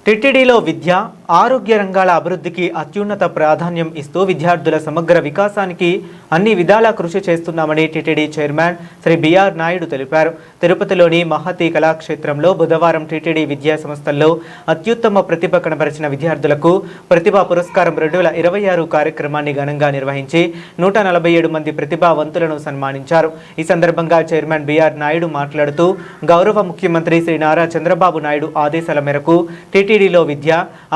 టిటిడిలో విద్య, ఆరోగ్య రంగాల అభివృద్ధికి అత్యున్నత ప్రాధాన్యం ఇస్తూ విద్యార్థుల సమగ్ర వికాసానికి అన్ని విధాలా కృషి చేస్తున్నామని టిటిడి చైర్మన్ శ్రీ బిఆర్ నాయుడు తెలిపారు. తిరుపతిలోని మహతి కళాక్షేత్రంలో బుధవారం టిటిడి విద్యా సంస్థల్లో అత్యుత్తమ ప్రతిభ కనబరిచిన విద్యార్థులకు ప్రతిభా పురస్కారం 2026 కార్యక్రమాన్ని ఘనంగా నిర్వహించి 147 మంది ప్రతిభావంతులను సన్మానించారు. ఈ సందర్భంగా చైర్మన్ బిఆర్ నాయుడు మాట్లాడుతూ గౌరవ ముఖ్యమంత్రి శ్రీ నారా చంద్రబాబు నాయుడు ఆదేశాల మేరకు టిటిడిలో విద్య,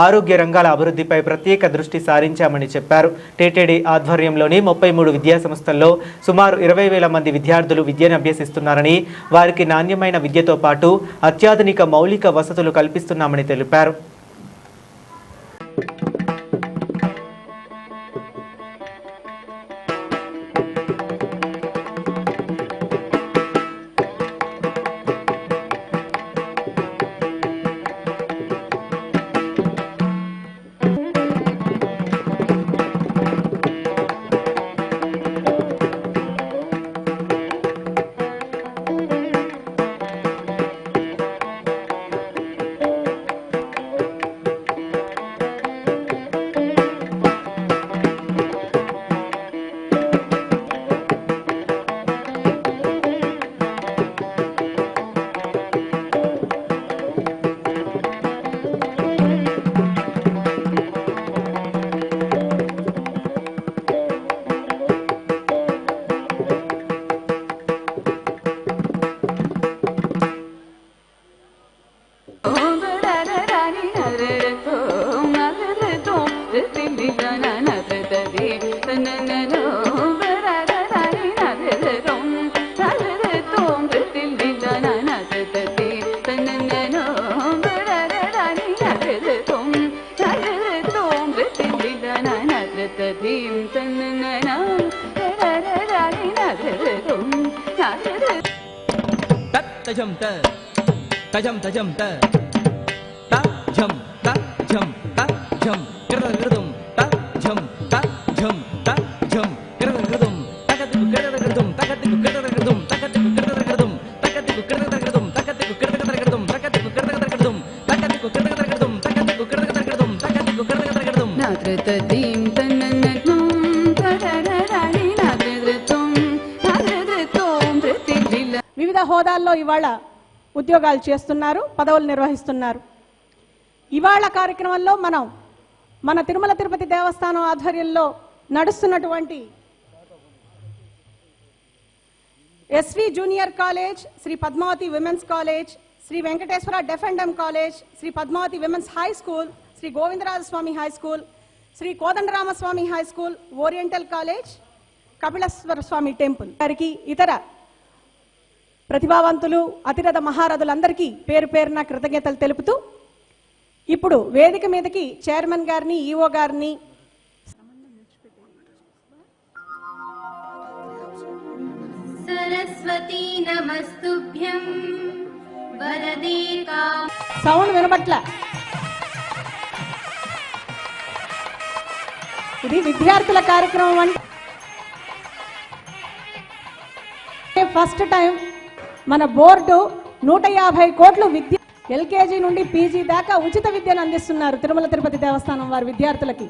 ఆరోగ్య రంగాల అభివృద్ధిపై ప్రత్యేక దృష్టి సారించామని చెప్పారు. టిటిడి ఆధ్వర్యంలోని 33 విద్యా సంస్థల్లో సుమారు 20,000 మంది విద్యార్థులు విద్యను అభ్యసిస్తున్నారని, వారికి నాణ్యమైన విద్యతో పాటు అత్యాధునిక మౌలిక వసతులు కల్పిస్తున్నామని తెలిపారు. tajam ta tajam tajam ta tajam tajam tajam gradum tajam tajam tajam gradum takatiku gradum takatiku gradum takatiku gradum takatiku gradum takatiku gradum takatiku gradum takatiku gradum takatiku gradum takatiku gradum natratadim tanannatum tarararani natratum natratum pratilila వివిధ హోదాల్లో ఇవాళ ఉద్యోగాలు చేస్తున్నారు, పదవులు నిర్వహిస్తున్నారు. ఇవాళ కార్యక్రమంలో మన తిరుమల తిరుపతి దేవస్థానం ఆధ్వర్యంలో నడుస్తున్నటువంటి SV junior college, Shri Padmavathi women's college, Shri Venkateswara deaf and ఎం college, Shri Padmavathi women's high school, Shri Govindarajaswamy high school, Shri Kodandaramaswamy high school, oriental college, Kapileswara Swamy temple గారికి, ఇతర ప్రతిభావంతులు, అతిరథ మహారథులందరికీ పేరు పేరున కృతజ్ఞతలు తెలుపుతూ ఇప్పుడు వేదిక మీదకి చైర్మన్ గారిని, ఈఓ గారిని సరస్వతి నమస్తుభ్యం వరదే సౌండ్ వినబట్ల. ఇది విద్యార్థుల కార్యక్రమం అంటే ఫస్ట్ టైం మన బోర్డు 150 కోట్లు విద్య ఎల్కేజీ నుండి పీజీ దాకా ఉచిత విద్యను అందిస్తున్నారు తిరుమల తిరుపతి దేవస్థానం వారి విద్యార్థులకి.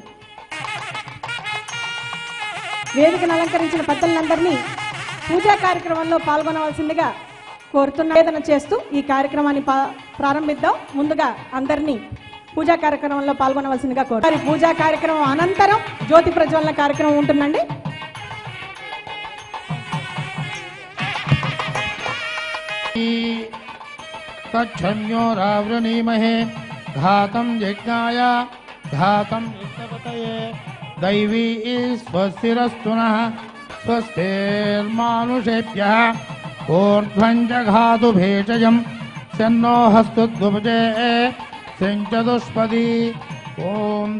వేదికను అలంకరించిన పెద్దలందరినీ పూజా కార్యక్రమంలో పాల్గొనవలసిందిగా కోరుతున్న చేస్తూ ఈ కార్యక్రమాన్ని ప్రారంభిద్దాం. ముందుగా అందరినీ పూజా కార్యక్రమంలో పాల్గొనవలసిందిగా కోరుతారు. పూజా కార్యక్రమం అనంతరం జ్యోతి ప్రజ్వలన కార్యక్రమం ఉంటుందండి. तच्छन्यो रावृणीमहे घातं यज्ञाय घातं यज्ञपतये दैवी स्वस्तिरस्तु नः स्वस्तिर्मानुषेभ्यः ऊर्ध्वं जघातु भेषजं सन्नो हस्तुद्भुजे सिञ्चतुष्पदी ॐ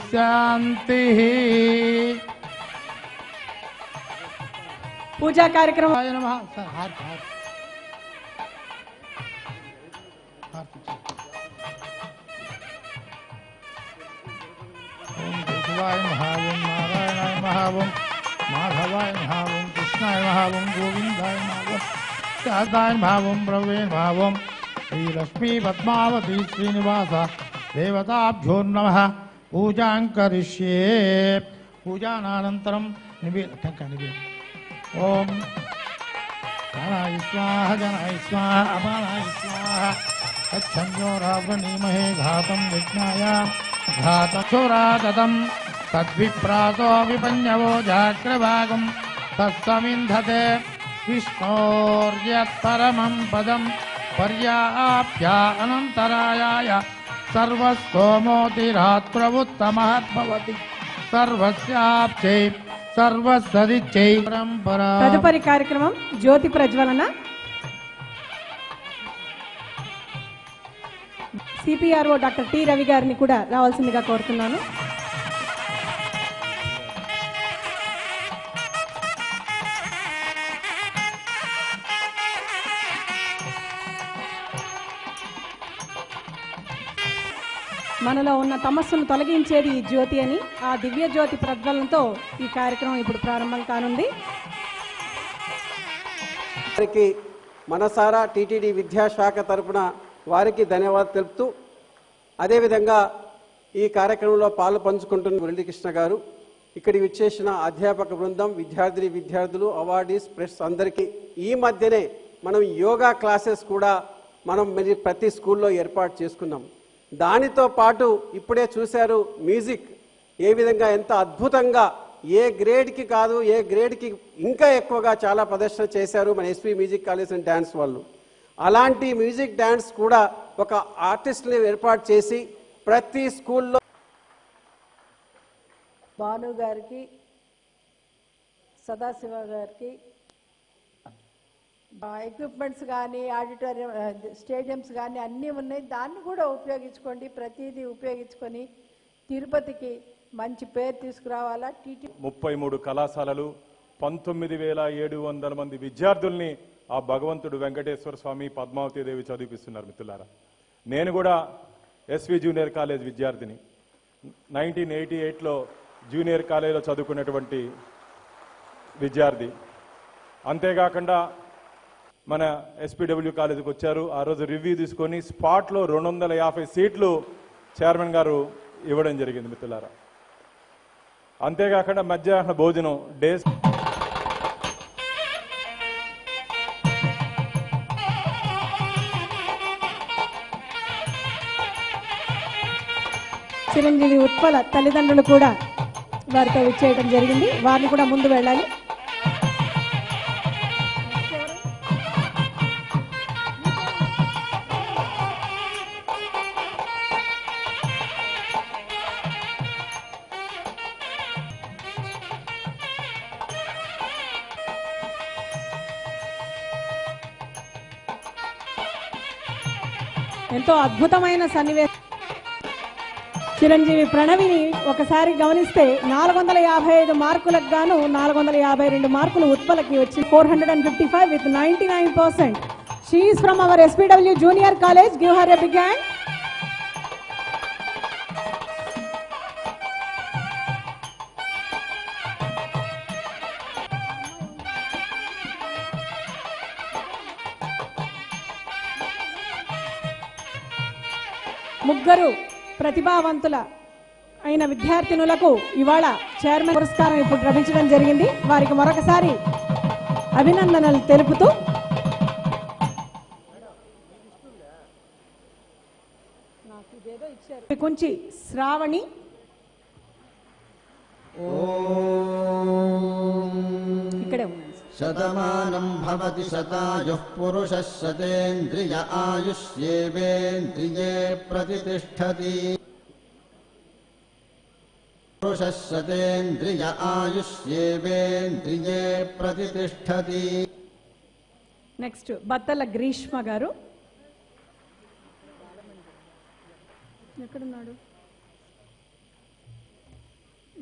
शान्तिः పూజా కార్యక్రమం కేశవాయ మహావం, నారాయణాయ మహావం, మాధవాయ మహావం, కృష్ణాయ మహావం, గోవిందాయ మహావం, శారదాయ మహావం, ప్రవే మహావం, श्रीलक्ष्मी पद्मावती श्रीनिवास देवताभ्यो नमः पूजां करिष्ये पूजानानन्तरं ओम गणाय स्वाहा जनाय स्वाहा अपानाय स्वाहा तच्छन्योरावृणीमहे घातं विज्ञाय घातचोरादतं तद्विप्रातो विपन्यवो जाग्रभागं तत्समिन्धते विष्णोर्यत्परमं पदं पर्याप्या अनन्तरायाय सर्वस्तोमोतिरात्प्रवुत्तमहद्भवति सर्वस्याप्त्यै सर्वसदिच्चै परम्परा। తదుపరి కార్యక్రమం జ్యోతి ప్రజ్వలన. సిపిఆర్ఓ డాక్టర్ టి రవి గారిని కూడా రావాల్సిందిగా కోరుతున్నాను. మనలో ఉన్న తమస్సును తొలగించేది ఈ జ్యోతి అని ఆ దివ్య జ్యోతి ప్రజ్వలనతో ఈ కార్యక్రమం ఇప్పుడు ప్రారంభం కానుంది. వారికి మనసారా టీటీడీ విద్యాశాఖ తరపున వారికి ధన్యవాదాలు తెలుపుతూ అదేవిధంగా ఈ కార్యక్రమంలో పాలు పంచుకుంటున్న మురళీకృష్ణ గారు, ఇక్కడికి విచ్చేసిన అధ్యాపక బృందం, విద్యార్థులు, అవార్డీస్, ప్రెస్ అందరికీ ఈ మధ్యనే మనం యోగా క్లాసెస్ కూడా మనం ప్రతి స్కూల్లో ఏర్పాటు చేసుకున్నాం. దానితో పాటు ఇప్పుడే చూశారు మ్యూజిక్ ఏ విధంగా ఎంత అద్భుతంగా ఏ గ్రేడ్కి కాదు ఏ గ్రేడ్కి ఇంకా ఎక్కువగా చాలా ప్రదర్శన చేశారు మన SV music college and dance వాళ్ళు. అలాంటి మ్యూజిక్ డ్యాన్స్ కూడా ఒక ఆర్టిస్ట్ని ఏర్పాటు చేసి ప్రతి స్కూల్లో భాను గారికి, సదాశివ గారికి ఎక్విప్మెంట్స్ కానీ ఆడిటోరియం స్టేడియంస్ కానీ అన్నీ ఉన్నాయి. దాన్ని కూడా ఉపయోగించుకోండి. ప్రతిదీ ఉపయోగించుకొని తిరుపతికి మంచి పేరు తీసుకురావాలా. 33 కళాశాలలు 19,700 మంది విద్యార్థుల్ని ఆ భగవంతుడు వెంకటేశ్వర స్వామి, పద్మావతి దేవి చదివిస్తున్నారు. మిత్రులారా, నేను కూడా ఎస్వి జూనియర్ కాలేజ్ విద్యార్థిని. 1988లో జూనియర్ కాలేజీలో చదువుకున్నటువంటి విద్యార్థి. అంతేకాకుండా మన ఎస్పీడబ్ల్యూ కాలేజీకి వచ్చారు. ఆ రోజు రివ్యూ తీసుకొని స్పాట్లో 250 సీట్లు చైర్మన్ గారు ఇవ్వడం జరిగింది మిత్రులారా. అంతేకాకుండా మధ్యాహ్న భోజనం డేస్ చిరంజీవి ఉత్పల తల్లిదండ్రులు కూడా వారితో విచ్చేయడం జరిగింది. వారిని కూడా ముందు వెళ్ళాలి. ఎంతో అద్భుతమైన సన్నివేశం. చిరంజీవి ప్రణవిని ఒకసారి గమనిస్తే 455 మార్కులకు గాను 452 మార్కులు ఉత్పలకి వచ్చి 455 with 99%. She is from our SPW Junior College. Give her a big hand. ముగ్గురు ప్రతిభావంతుల అయిన విద్యార్థినులకు ఇవాళ చైర్మన్ పురస్కారం ఇప్పుడు లభించడం జరిగింది. వారికి మరొకసారి అభినందనలు తెలుపుతూ కొంచి శ్రావణి, ఇక్కడే శతమానం భవతి శతాయుః పురుషః శతేంద్రియ ఆయుష్యేవేంద్రియే ప్రతిష్ఠతి. పురుషః శతేంద్రియ ఆయుష్యేవేంద్రియే ప్రతిష్ఠతి. నెక్స్ట్ బత్తల గ్రీష్మ గారు. ఎక్కడున్నాడు?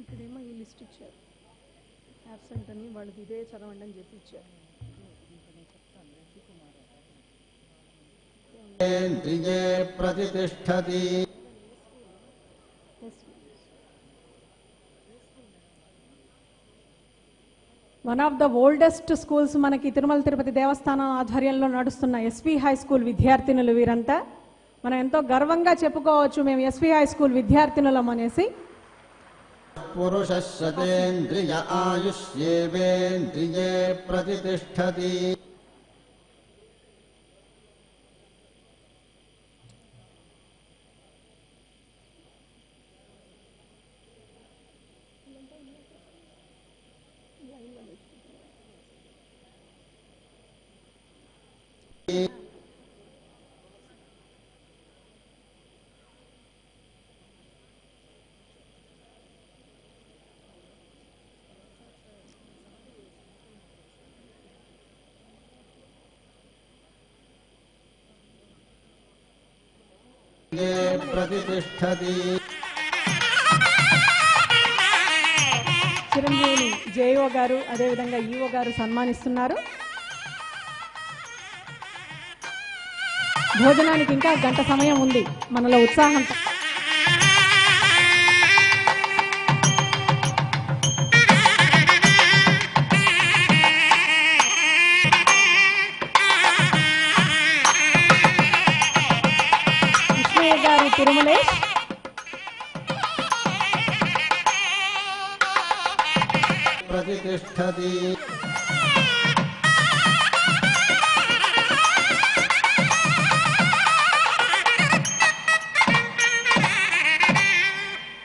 ఇక్కడేమో ఈ లిస్ట్ ఇచ్చారు. యాబ్సెంట్ అని వాళ్ళది ఇదే చదవండి అని చెప్పి ఇచ్చారు. ప్రతిష్ఠతి. One of the oldest schools మనకి తిరుమల తిరుపతి దేవస్థానం ఆధ్వర్యంలో నడుస్తున్న ఎస్వి హై స్కూల్ విద్యార్థినులు వీరంతా. మనం ఎంతో గర్వంగా చెప్పుకోవచ్చు మేము ఎస్వి హై స్కూల్ విద్యార్థినులం అనేసి. పురుషः సతేంద్రియ ఆయుష్యేవేంద్రియే ప్రతిష్ఠతి. ప్రతిష్ఠతి. చిరంజీవిని జేఓ గారు అదేవిధంగా ఈఓ గారు సన్మానిస్తున్నారు. భోజనానికి ఇంకా గంట సమయం ఉంది. మనలో ఉత్సాహం కృష్ణయ్య గారు తిరుమలేష్, ప్రతిష్ఠతి.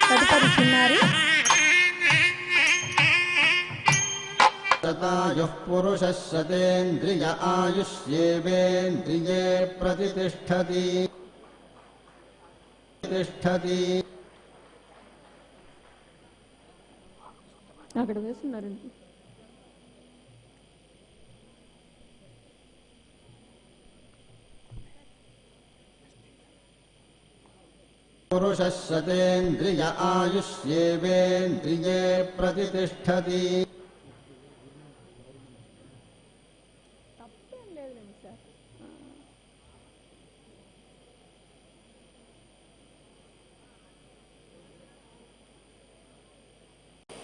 తదుపరి చిన్నారి శతాయుః పురుషः శతేంద్రియ ఆయుష్యేవేంద్రియే ప్రతిష్ఠతి. ప్రతిష్ఠతి. అక్కడ వేస్తున్నారండి. పురుషः శతేంద్రియ ఆయుష్యేవేంద్రియే ప్రతిష్ఠతి.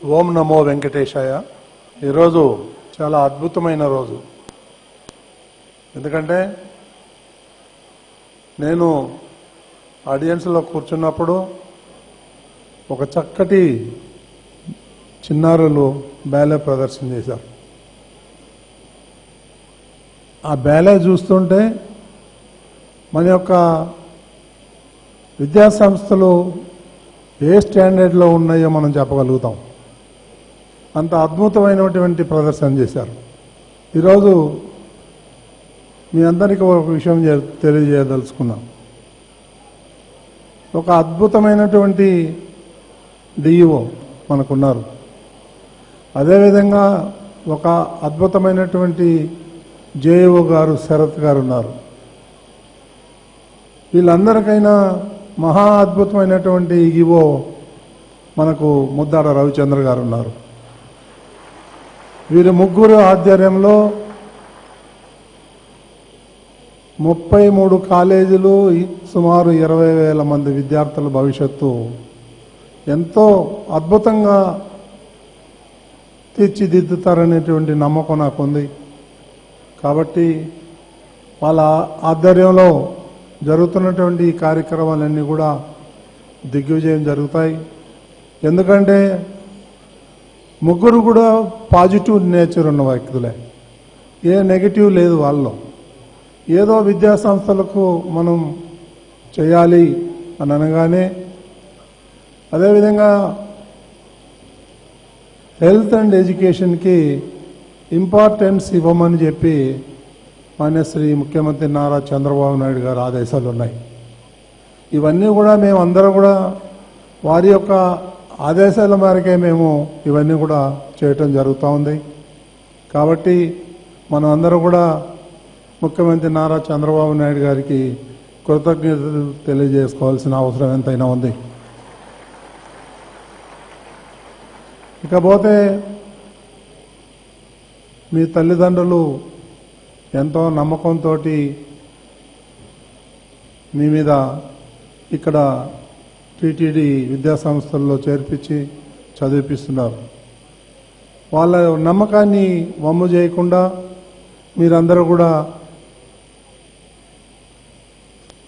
ఓం నమో వెంకటేశాయ. ఈరోజు చాలా అద్భుతమైన రోజు. ఎందుకంటే నేను ఆడియన్స్లో కూర్చున్నప్పుడు ఒక చక్కటి చిన్నారులు బ్యాలే ప్రదర్శన చేశారు. ఆ బ్యాలే చూస్తుంటే మన యొక్క విద్యా సంస్థలు ఏ స్టాండర్డ్లో ఉన్నాయో మనం చెప్పగలుగుతాం. అంత అద్భుతమైనటువంటి ప్రదర్శన చేశారు. ఈరోజు మీ అందరికీ ఒక విషయం తెలియజేయదలుచుకున్నాం. ఒక అద్భుతమైనటువంటి డిఈఓ మనకున్నారు. అదేవిధంగా ఒక అద్భుతమైనటువంటి జేఈఓ గారు శరత్ గారు ఉన్నారు. వీళ్ళందరికైనా మహా అద్భుతమైనటువంటి ఈఓ మనకు ముద్దాడ రవిచంద్ర గారు ఉన్నారు. వీరి ముగ్గురు ఆధ్వర్యంలో 33 కాలేజీలు, సుమారు 20,000 మంది విద్యార్థుల భవిష్యత్తు ఎంతో అద్భుతంగా తీర్చిదిద్దుతారనేటువంటి నమ్మకం నాకుంది. కాబట్టి వాళ్ళ ఆధ్వర్యంలో జరుగుతున్నటువంటి ఈ కార్యక్రమాలన్నీ కూడా దిగ్విజయం జరుగుతాయి. ఎందుకంటే ముగ్గురు కూడా పాజిటివ్ నేచర్ ఉన్న వ్యక్తులే, ఏ నెగిటివ్ లేదు వాళ్ళలో. ఏదో విద్యా సంస్థలకు మనం చేయాలి అని అనగానే, అదేవిధంగా హెల్త్ అండ్ ఎడ్యుకేషన్కి ఇంపార్టెన్స్ ఇవ్వమని చెప్పి మాన్యశ్రీ ముఖ్యమంత్రి నారా చంద్రబాబు నాయుడు గారు ఆదేశాలు ఉన్నాయి. ఇవన్నీ కూడా మేము అందరం కూడా వారి యొక్క ఆదేశాల మేరకే మేము ఇవన్నీ కూడా చేయటం జరుగుతూ ఉంది. కాబట్టి మనం అందరూ కూడా ముఖ్యమంత్రి నారా చంద్రబాబు నాయుడు గారికి కృతజ్ఞతలు తెలియజేసుకోవాల్సిన అవసరం ఎంతైనా ఉంది. ఇకపోతే మీ తల్లిదండ్రులు ఎంతో నమ్మకంతో మీ మీద ఇక్కడ టీటీడీ విద్యా సంస్థల్లో చేర్పించి చదివిపిస్తున్నారు. వాళ్ళ నమ్మకాన్ని వమ్ము చేయకుండా మీరందరూ కూడా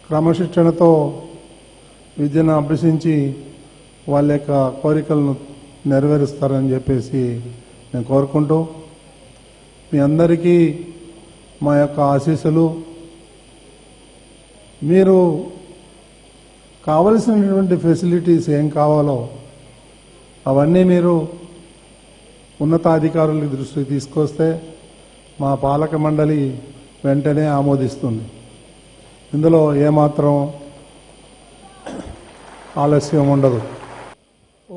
క్రమశిక్షణతో విద్యను అభ్యసించి వాళ్ళ యొక్క కోరికలను నెరవేరుస్తారని చెప్పేసి నేను కోరుకుంటూ మీ అందరికీ మా యొక్క ఆశీస్సులు. మీరు కావలసినటువంటి ఫెసిలిటీస్ ఏం కావాలో అవన్నీ మీరు ఉన్నతాధికారుల దృష్టికి తీసుకొస్తే మా పాలక మండలి వెంటనే ఆమోదిస్తుంది. ఇందులో ఏమాత్రం ఆలస్యం ఉండదు.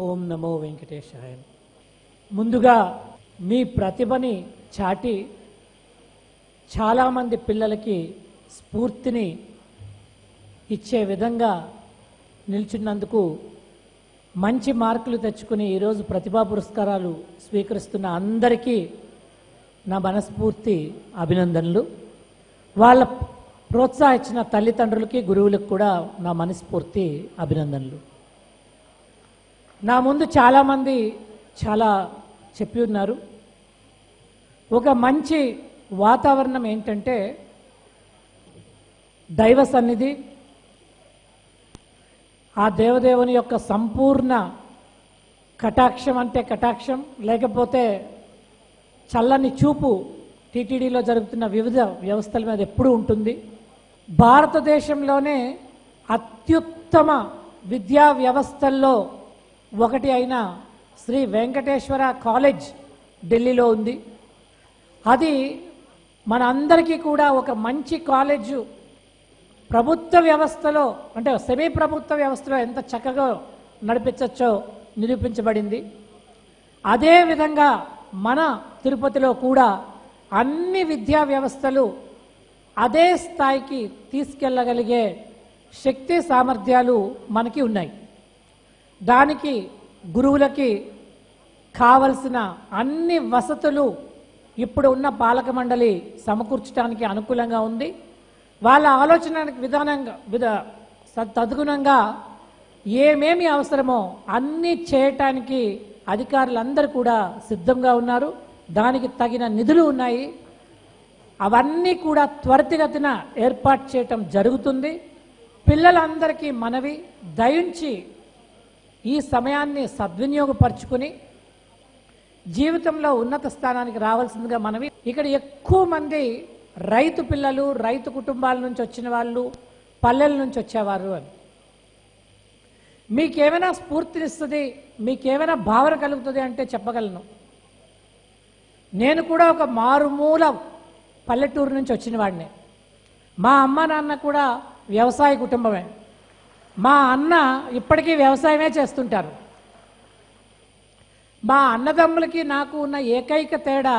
ఓం నమో వెంకటేశాయ. ముందుగా మీ ప్రతిభని చాటి చాలామంది పిల్లలకి స్ఫూర్తిని ఇచ్చే విధంగా నిల్చున్నందుకు, మంచి మార్కులు తెచ్చుకుని ఈరోజు ప్రతిభా పురస్కారాలు స్వీకరిస్తున్న అందరికీ నా మనస్ఫూర్తి అభినందనలు. వాళ్ళ ప్రోత్సహించిన తల్లిదండ్రులకి, గురువులకు కూడా నా మనస్ఫూర్తి అభినందనలు. నా ముందు చాలామంది చాలా చెప్పి ఉన్నారు. ఒక మంచి వాతావరణం ఏంటంటే దైవ సన్నిధి, ఆ దేవదేవుని యొక్క సంపూర్ణ కటాక్షం అంటే కటాక్షం, లేకపోతే చల్లని చూపు టీటీడీలో జరుగుతున్న వివిధ వ్యవస్థల మీద ఎప్పుడూ ఉంటుంది. భారతదేశంలోనే అత్యుత్తమ విద్యా వ్యవస్థల్లో ఒకటి అయిన శ్రీ వెంకటేశ్వర కాలేజ్ ఢిల్లీలో ఉంది. అది మన అందరికీ కూడా ఒక మంచి కాలేజు ప్రభుత్వ వ్యవస్థలో అంటే సెమీ ప్రభుత్వ వ్యవస్థలో ఎంత చక్కగా నడిపించవచ్చో నిరూపించబడింది. అదేవిధంగా మన తిరుపతిలో కూడా అన్ని విద్యా వ్యవస్థలు అదే స్థాయికి తీసుకెళ్ళగలిగే శక్తి సామర్థ్యాలు మనకి ఉన్నాయి. దానికి గురువులకి కావలసిన అన్ని వసతులు ఇప్పుడు ఉన్న పాలక మండలి సమకూర్చడానికి అనుకూలంగా ఉంది. వాళ్ళ ఆలోచన విధానంగా తదనుగుణంగా ఏమేమి అవసరమో అన్నీ చేయటానికి అధికారులందరూ కూడా సిద్ధంగా ఉన్నారు. దానికి తగిన నిధులు ఉన్నాయి. అవన్నీ కూడా త్వరితగతిన ఏర్పాటు చేయటం జరుగుతుంది. పిల్లలందరికీ మనవి, దయించి ఈ సమయాన్ని సద్వినియోగపరుచుకుని జీవితంలో ఉన్నత స్థానానికి రావాల్సిందిగా మనవి. ఇక్కడ ఎక్కువ మంది రైతు పిల్లలు, రైతు కుటుంబాల నుంచి వచ్చిన వాళ్ళు, పల్లెల నుంచి వచ్చేవారు అని. మీకేమైనా స్ఫూర్తినిస్తుంది, మీకేమైనా భావన కలుగుతుంది అంటే చెప్పగలను. నేను కూడా ఒక మారుమూల పల్లెటూరు నుంచి వచ్చిన వాడిని. మా అమ్మ నాన్న కూడా వ్యవసాయ కుటుంబమే. మా అన్న ఇప్పటికీ వ్యవసాయమే చేస్తుంటారు. మా అన్నదమ్ములకి నాకు ఉన్న ఏకైక తేడా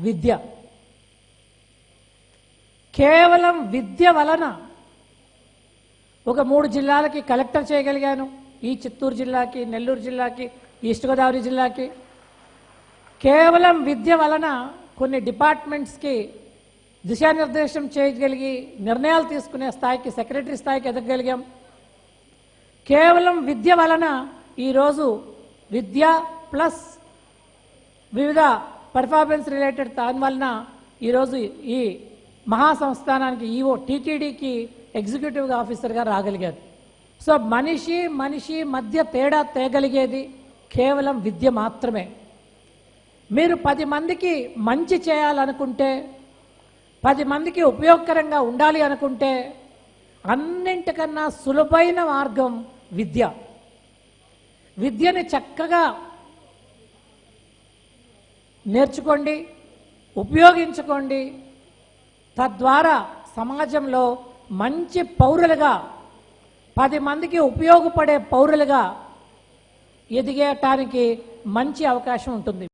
విద్య. కేవలం విద్య వలన ఒక 3 జిల్లాలకి కలెక్టర్ చేయగలిగాను. ఈ చిత్తూరు జిల్లాకి, నెల్లూరు జిల్లాకి, ఈస్ట్ గోదావరి జిల్లాకి. కేవలం విద్య వలన కొన్ని డిపార్ట్మెంట్స్కి దిశానిర్దేశం చేయగలిగి నిర్ణయాలు తీసుకునే స్థాయికి, సెక్రటరీ స్థాయికి ఎదగగలిగాం. కేవలం విద్య వలన ఈరోజు విద్య ప్లస్ వివిధ పర్ఫార్మెన్స్ రిలేటెడ్ దాని వలన ఈరోజు ఈ మహాసంస్థానానికి ఈఓ టీటీడీకి ఎగ్జిక్యూటివ్ ఆఫీసర్గా రాగలిగారు. సో మనిషి మధ్య తేడా తేగలిగేది కేవలం విద్య మాత్రమే. మీరు 10 మందికి మంచి చేయాలనుకుంటే, 10 మందికి ఉపయోగకరంగా ఉండాలి అనుకుంటే అన్నింటికన్నా సులభైన మార్గం విద్య. విద్యని చక్కగా నేర్చుకోండి, ఉపయోగించుకోండి. తద్వారా సమాజంలో మంచి పౌరులుగా, 10 మందికి ఉపయోగపడే పౌరులుగా ఎదిగేటానికి మంచి అవకాశం ఉంటుంది.